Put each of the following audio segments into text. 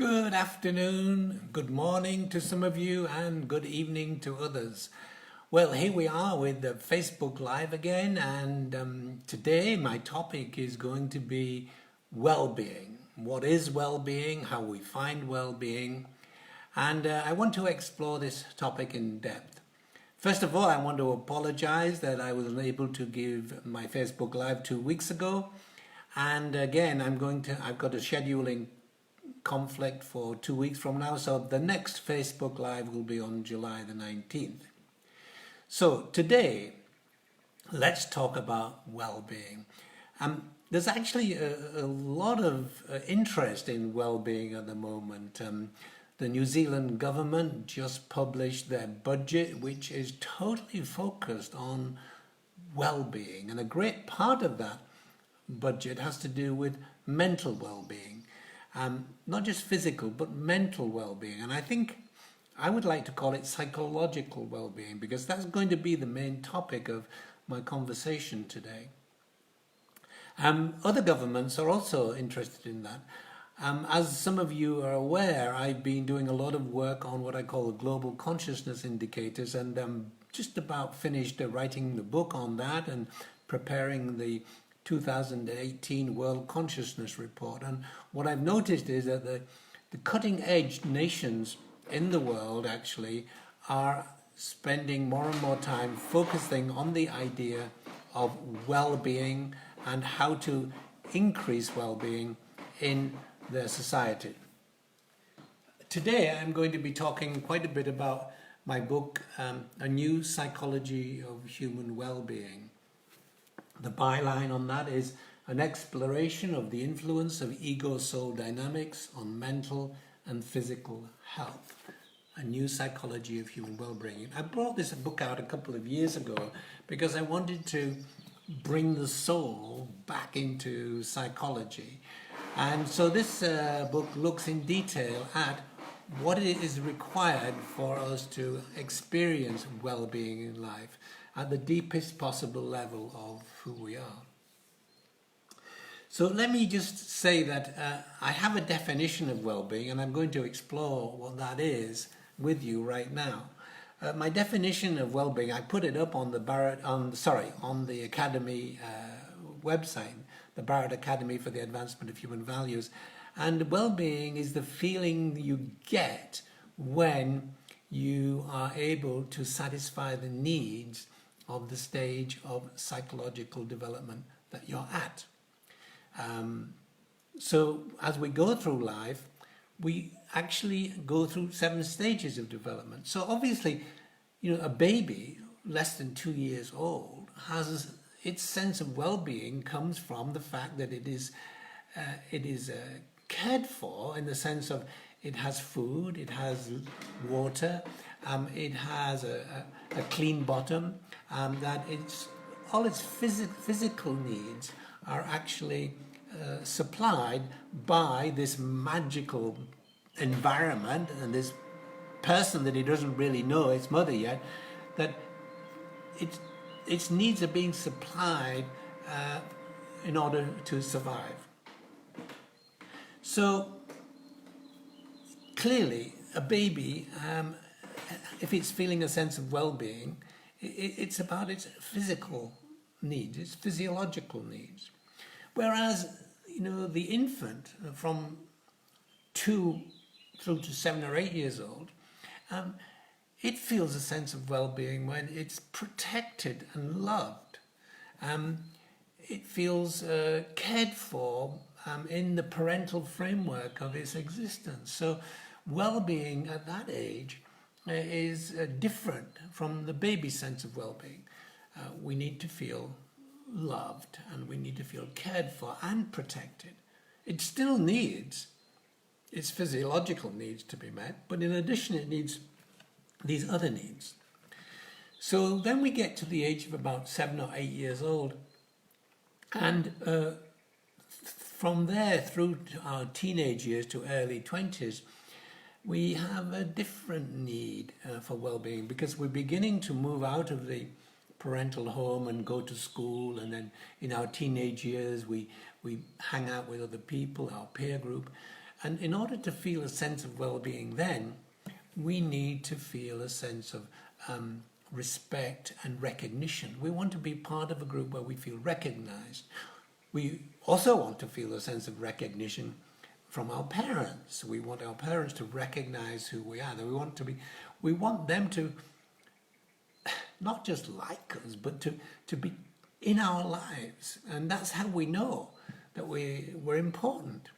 Good afternoon, good morning to some of you, and good evening to others. Well, here we are with the Facebook Live again, and today my topic is going to be well-being. What is well-being? How we find well-being? And I want to explore this topic in depth. First of all, I want to apologize that I was unable to give my Facebook Live 2 weeks ago. And again, I've got a scheduling conflict for 2 weeks from now, so the next Facebook Live will be on July the 19th. So today, let's talk about well-being. There's actually a lot of interest in well-being at the moment. The New Zealand government just published their budget, which is totally focused on well-being, and a great part of that budget has to do with mental well-being. Not just physical, but mental well-being. And I think I would like to call it psychological well-being, because that's going to be the main topic of my conversation today. Other governments are also interested in that. As some of you are aware, I've been doing a lot of work on what I call the global consciousness indicators, and I'm just about finished writing the book on that and preparing the 2018 World Consciousness Report. And what I've noticed is that the cutting edge nations in the world actually are spending more and more time focusing on the idea of well-being and how to increase well-being in their society. Today I'm going to be talking quite a bit about my book, A New Psychology of Human Well-Being. The byline on that is an exploration of the influence of ego-soul dynamics on mental and physical health. A New Psychology of Human Well-Being. I brought this book out a couple of years ago because I wanted to bring the soul back into psychology. And so this book looks in detail at what it is required for us to experience well-being in life at the deepest possible level of who we are. So let me just say that I have a definition of well-being, and I'm going to explore what that is with you right now. My definition of well-being, I put it up on the Barrett, on the Academy website, the Barrett Academy for the Advancement of Human Values. And well-being is the feeling you get when you are able to satisfy the needs of the stage of psychological development that you're at. So as we go through life, we actually go through 7 stages of development. So obviously, a baby less than 2 years old has its sense of well-being comes from the fact that it is cared for, in the sense of it has food, it has water, it has a clean bottom, that all its physical needs are actually supplied by this magical environment and this person that he doesn't really know, its mother yet, that its needs are being supplied in order to survive. So clearly a baby, if it's feeling a sense of well-being, it's about its physical needs, its physiological needs. Whereas, the infant from 2 through to 7 or 8 years old, it feels a sense of well-being when it's protected and loved. It feels cared for in the parental framework of its existence. So well-being at that age is different from the baby sense of well-being. We need to feel loved, and we need to feel cared for and protected. It still needs its physiological needs to be met, but in addition it needs these other needs. So then we get to the age of about 7 or 8 years old, and from there through to our teenage years to early 20s, we have a different need for well-being, because we're beginning to move out of the parental home and go to school, and then in our teenage years we hang out with other people, our peer group, And in order to feel a sense of well-being then, we need to feel a sense of respect and recognition. We want to be part of a group where we feel recognized. We also want to feel a sense of recognition from our parents. We want our parents to recognize who we are. We want them to not just like us, but to be in our lives. And that's how we know that we're important.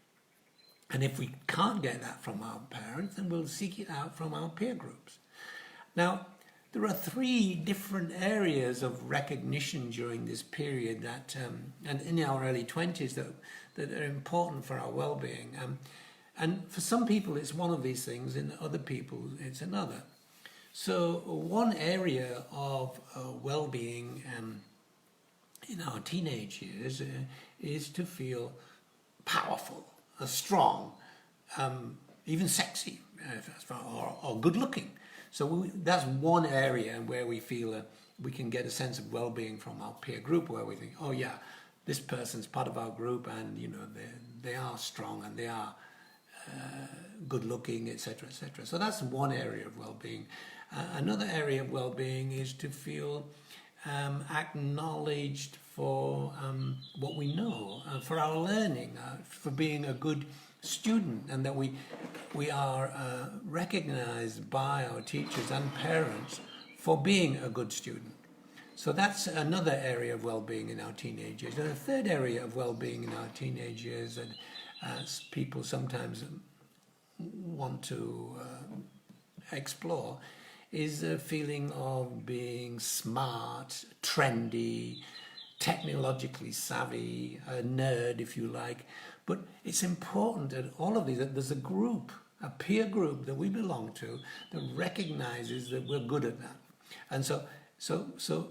And if we can't get that from our parents, then we'll seek it out from our peer groups. Now, there are 3 different areas of recognition during this period that, and in our early 20s, that are important for our well-being. And for some people, it's one of these things, and other people, it's another. So one area of well-being in our teenage years is to feel powerful, strong, even sexy, or good-looking. So that's one area where we feel we can get a sense of well-being from our peer group, where we think, oh yeah, this person's part of our group, and they are strong and they are good-looking, etc., etc. So that's one area of well-being. Another area of well-being is to feel acknowledged for what we know, for our learning, for being a good student, and that we are recognized by our teachers and parents for being a good student. So that's another area of well-being in our teenage years. And a third area of well-being in our teenage years that people sometimes want to explore is a feeling of being smart, trendy, technologically savvy, a nerd, if you like. But it's important that all of these, that there's a group, a peer group that we belong to that recognizes that we're good at that. And so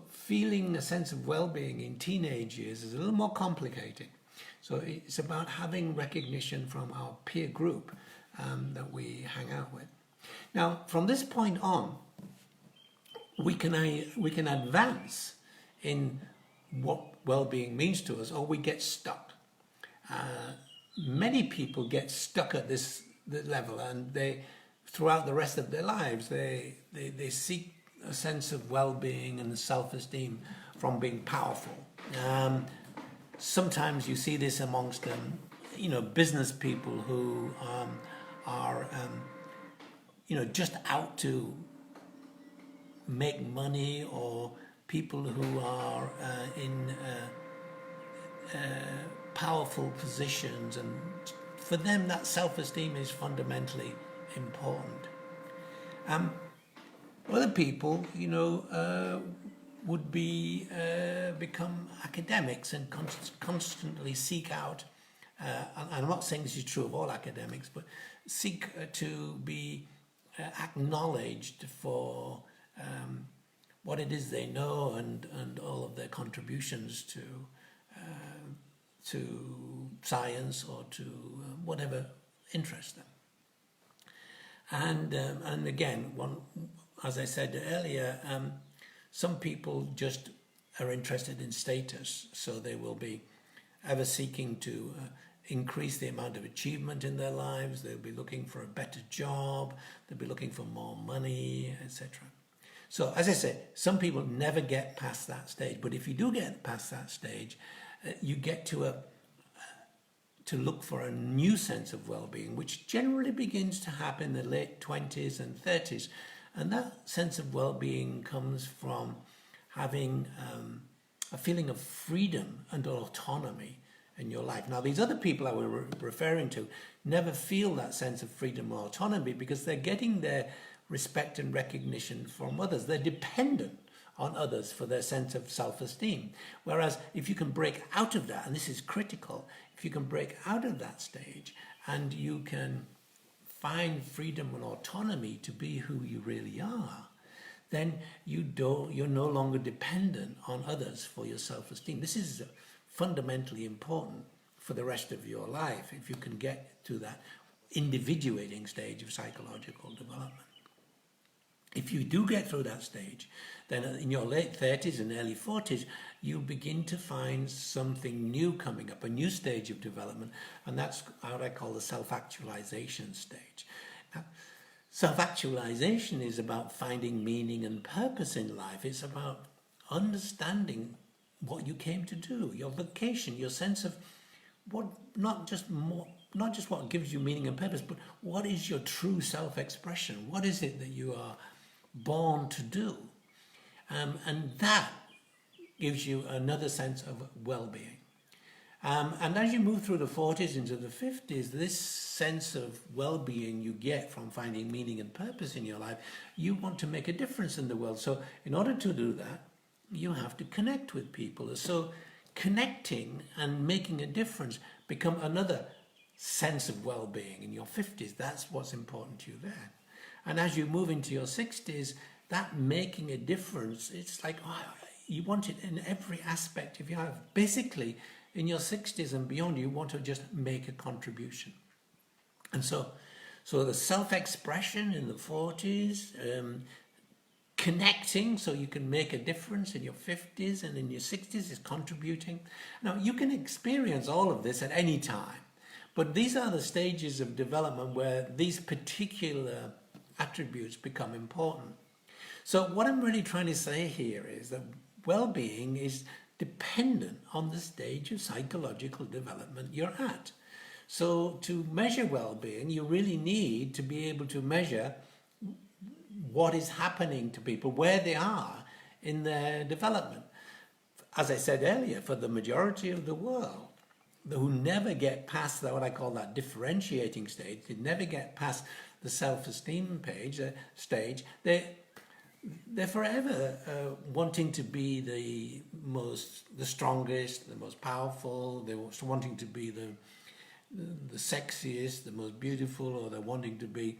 feeling a sense of well-being in teenage years is a little more complicated. So it's about having recognition from our peer group that we hang out with. Now, from this point on, we can advance in what well-being means to us, or we get stuck. Many people get stuck at this level, and they, throughout the rest of their lives, they seek a sense of well-being and self-esteem from being powerful. Sometimes you see this amongst business people who are just out to make money, or people who are in powerful positions, and for them that self-esteem is fundamentally important. Other people, would become academics and constantly seek out, and I'm not saying this is true of all academics, but seek to be acknowledged for what it is they know and all of their contributions to science or to whatever interests them. And again, as I said earlier, some people just are interested in status, so they will be ever seeking to increase the amount of achievement in their lives. They'll be looking for a better job, they'll be looking for more money, etc. So, as I said, some people never get past that stage, but if you do get past that stage, you get to look for a new sense of well-being, which generally begins to happen in the late 20s and 30s. And that sense of well-being comes from having a feeling of freedom and autonomy in your life. Now, these other people I was referring to never feel that sense of freedom or autonomy because they're getting their respect and recognition from others. They're dependent on others for their sense of self-esteem. Whereas if you can break out of that, and this is critical, if you can break out of that stage and you can find freedom and autonomy to be who you really are, then you're no longer dependent on others for your self-esteem. This is fundamentally important for the rest of your life if you can get to that individuating stage of psychological development. If you do get through that stage, then in your late 30s and early 40s, you'll begin to find something new coming up, a new stage of development, and that's what I call the self-actualization stage. Now, self-actualization is about finding meaning and purpose in life. It's about understanding what you came to do, your vocation, your sense of what, not just what gives you meaning and purpose, but what is your true self-expression? What is it that you are born to do? And that gives you another sense of well-being. And as you move through the 40s into the 50s, this sense of well-being you get from finding meaning and purpose in your life, you want to make a difference in the world. So in order to do that, you have to connect with people. So connecting and making a difference become another sense of well-being in your 50s. That's what's important to you there. And as you move into your 60s, that making a difference, it's like, oh, you want it in every aspect of your life. Basically, in your 60s and beyond, you want to just make a contribution. And so the self-expression in the 40s, connecting so you can make a difference in your 50s and in your 60s is contributing. Now, you can experience all of this at any time, but these are the stages of development where these particular attributes become important. So what I'm really trying to say here is that well-being is dependent on the stage of psychological development you're at. So to measure well-being, you really need to be able to measure what is happening to people, where they are in their development. As I said earlier, for the majority of the world, who never get past that, what I call that differentiating stage, they never get past the self-esteem stage, they're forever wanting to be the strongest, the most powerful. They're wanting to be the sexiest, the most beautiful, or they're wanting to be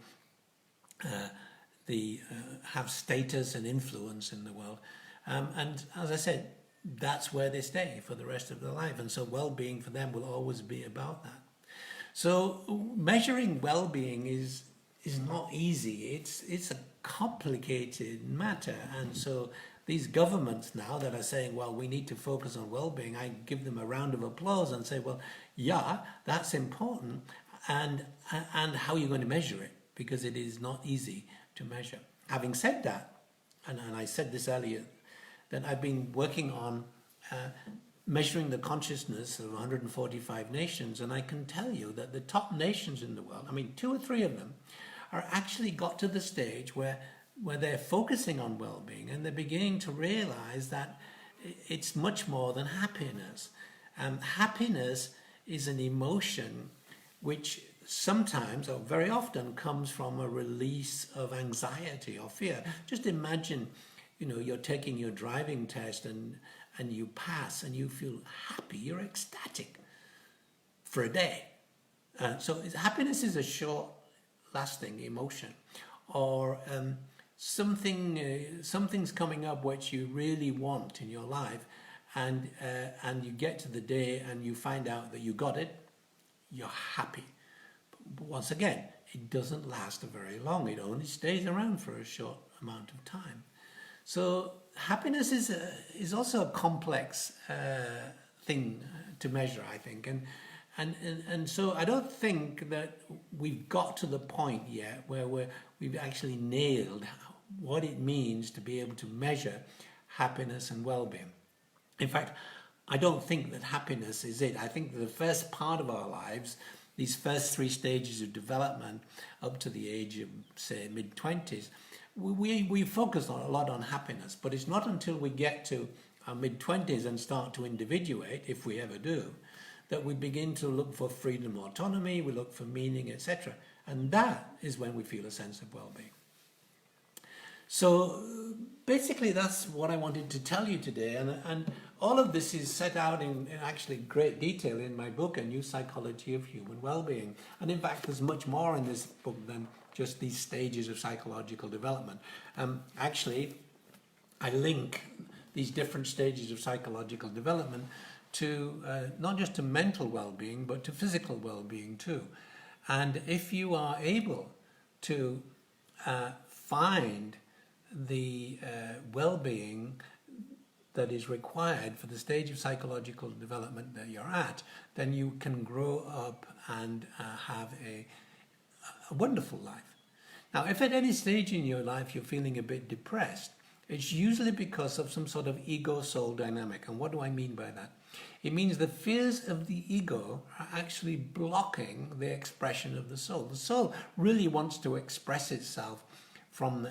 have status and influence in the world. And as I said, that's where they stay for the rest of their life. And so well-being for them will always be about that. So measuring well-being is not easy. It's a complicated matter. And so these governments now that are saying, well, we need to focus on well-being, I give them a round of applause and say, well, yeah, that's important. And how are you going to measure it? Because it is not easy to measure. Having said that, and I said this earlier, that I've been working on measuring the consciousness of 145 nations, and I can tell you that the top nations in the world, I mean 2 or 3 of them, are actually got to the stage where they're focusing on well-being, and they're beginning to realize that it's much more than happiness. Happiness is an emotion which sometimes, or very often, comes from a release of anxiety or fear. Just imagine, you're taking your driving test and you pass and you feel happy, you're ecstatic for a day. So happiness is a short-lasting emotion, or something's coming up which you really want in your life, and you get to the day and you find out that you got it, you're happy. But once again, it doesn't last very long. It only stays around for a short amount of time. So happiness is also a complex thing to measure, I think, and so I don't think that we've got to the point yet where we've actually nailed what it means to be able to measure happiness and well-being. In fact, I don't think that happiness is it. I think that the first part of our lives, these first 3 stages of development up to the age of, say, mid-20s, we focus a lot on happiness, but it's not until we get to our mid-20s and start to individuate, if we ever do, that we begin to look for freedom, autonomy, we look for meaning, etc. And that is when we feel a sense of well-being. So basically that's what I wanted to tell you today, and all of this is set out in actually great detail in my book, A New Psychology of Human Wellbeing. And in fact, there's much more in this book than just these stages of psychological development. Actually, I link these different stages of psychological development to not just to mental well-being, but to physical well-being too. And if you are able to find the well-being that is required for the stage of psychological development that you're at, then you can grow up and have a wonderful life. Now, if at any stage in your life you're feeling a bit depressed, it's usually because of some sort of ego-soul dynamic. And what do I mean by that? It means the fears of the ego are actually blocking the expression of the soul. The soul really wants to express itself from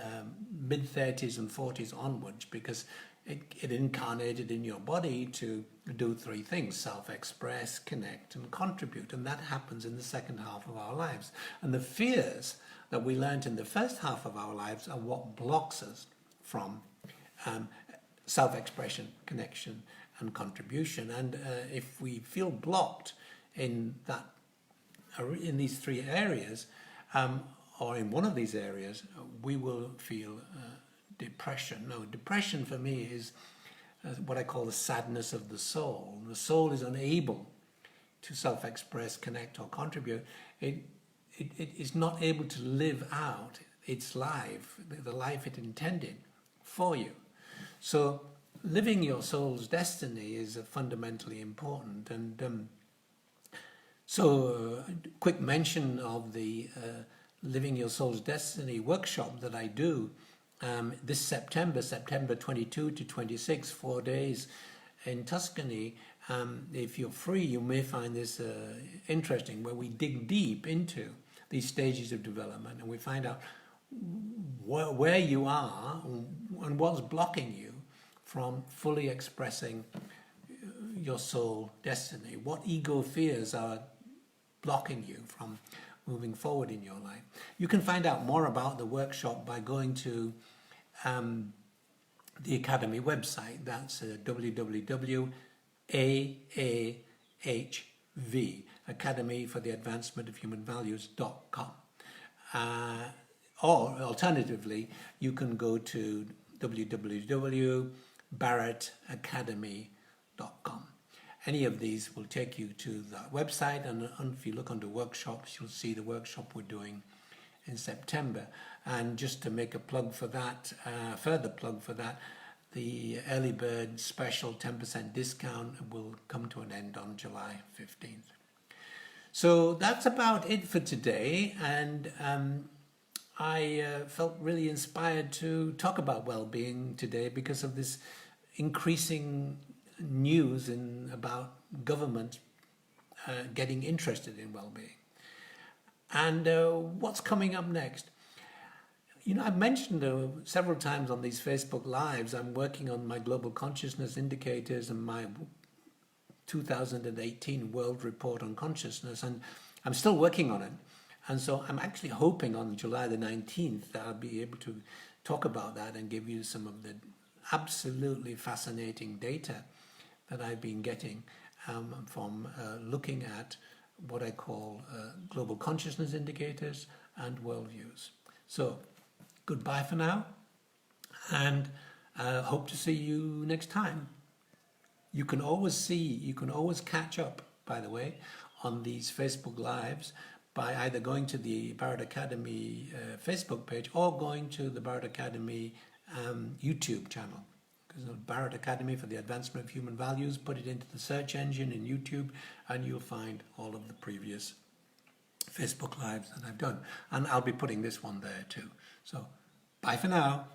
mid-30s and 40s onwards, because it incarnated in your body to do three things: self-express, connect, and contribute. And that happens in the second half of our lives. And the fears that we learned in the first half of our lives are what blocks us from self-expression, connection, and contribution. And if we feel blocked in these three areas, or in one of these areas, we will feel depression. No, depression for me is what I call the sadness of the soul. The soul is unable to self-express, connect, or contribute. It is not able to live out its life, the life it intended for you. So living your soul's destiny is fundamentally important. And quick mention of the Living Your Soul's Destiny workshop that I do this September 22 to 26, 4 days in Tuscany. If you're free, you may find this interesting, where we dig deep into these stages of development and we find out where you are and what's blocking you from fully expressing your soul destiny. What ego fears are blocking you from moving forward in your life. You can find out more about the workshop by going to the Academy website. That's www.AAHV, Academy for the Advancement of Human Values.com. Or alternatively, you can go to www.barrettacademy.com. Any of these will take you to that website, and if you look under workshops, you'll see the workshop we're doing in September. And just to make a plug for that, further plug for that, the early bird special 10% discount will come to an end on July 15th. So that's about it for today, and I felt really inspired to talk about well-being today because of this increasing news about government getting interested in well-being. And what's coming up next? You know, I've mentioned several times on these Facebook Lives, I'm working on my global consciousness indicators and my 2018 World Report on Consciousness, and I'm still working on it. And so I'm actually hoping on July the 19th that I'll be able to talk about that and give you some of the absolutely fascinating data that I've been getting from looking at what I call global consciousness indicators and worldviews. So goodbye for now, and hope to see you next time. You can always catch up, by the way, on these Facebook Lives by either going to the Barrett Academy Facebook page or going to the Barrett Academy YouTube channel. Because the Barrett Academy for the Advancement of Human Values, put it into the search engine in YouTube and you'll find all of the previous Facebook Lives that I've done. And I'll be putting this one there too. So bye for now.